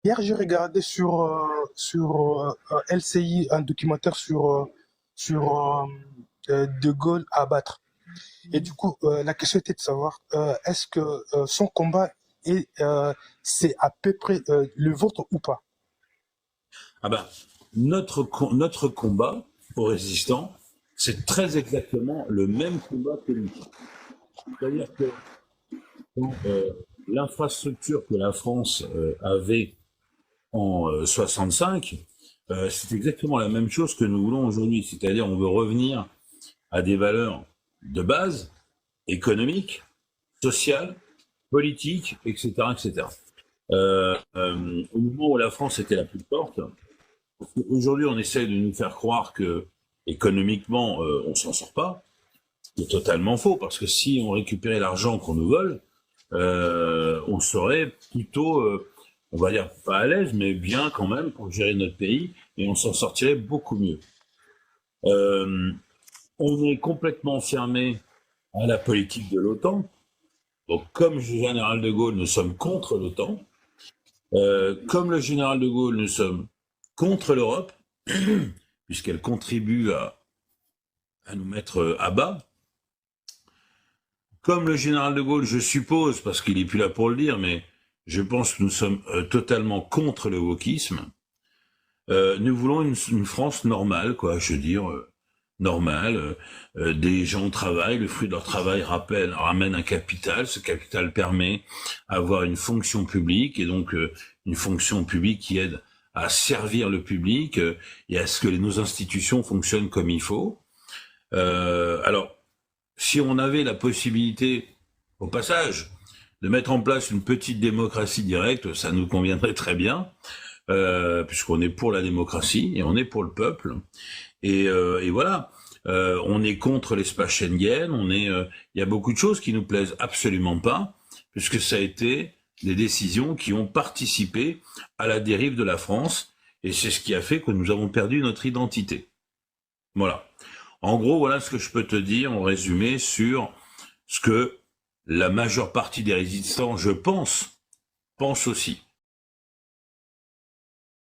Hier, j'ai regardé sur LCI un documentaire sur De Gaulle à abattre. Et du coup, la question était de savoir, est-ce que son combat c'est à peu près le vôtre ou pas? Ah ben, notre combat aux résistants, c'est très exactement le même combat que lui. C'est-à-dire que quand, l'infrastructure que la France avait en 65, c'est exactement la même chose que nous voulons aujourd'hui. C'est-à-dire on veut revenir à des valeurs de base, économiques, sociales, politiques, etc., etc. Au moment où la France était la plus forte, aujourd'hui on essaie de nous faire croire que économiquement on s'en sort pas. C'est totalement faux, parce que si on récupérait l'argent qu'on nous vole, on serait plutôt, on va dire pas à l'aise, mais bien quand même pour gérer notre pays, et on s'en sortirait beaucoup mieux. Euh, on est complètement fermé à la politique de l'OTAN. Donc, comme le général de Gaulle, nous sommes contre l'OTAN. Comme le général de Gaulle, nous sommes contre l'Europe, puisqu'elle contribue à nous mettre à bas. Comme le général de Gaulle, je suppose, parce qu'il n'est plus là pour le dire, mais je pense que nous sommes totalement contre le wokisme. Nous voulons une France normale, quoi, je veux dire, normale. Des gens travaillent, le fruit de leur travail ramène un capital. Ce capital permet d'avoir une fonction publique, et donc une fonction publique qui aide à servir le public et à ce que nos institutions fonctionnent comme il faut. Alors, si on avait la possibilité, au passage, de mettre en place une petite démocratie directe, ça nous conviendrait très bien, puisqu'on est pour la démocratie et on est pour le peuple. Et voilà, on est contre l'espace Schengen, il y a beaucoup de choses qui nous plaisent absolument pas, puisque ça a été des décisions qui ont participé à la dérive de la France, et c'est ce qui a fait que nous avons perdu notre identité. Voilà. En gros, voilà ce que je peux te dire en résumé sur ce que la majeure partie des résistants, je pense aussi.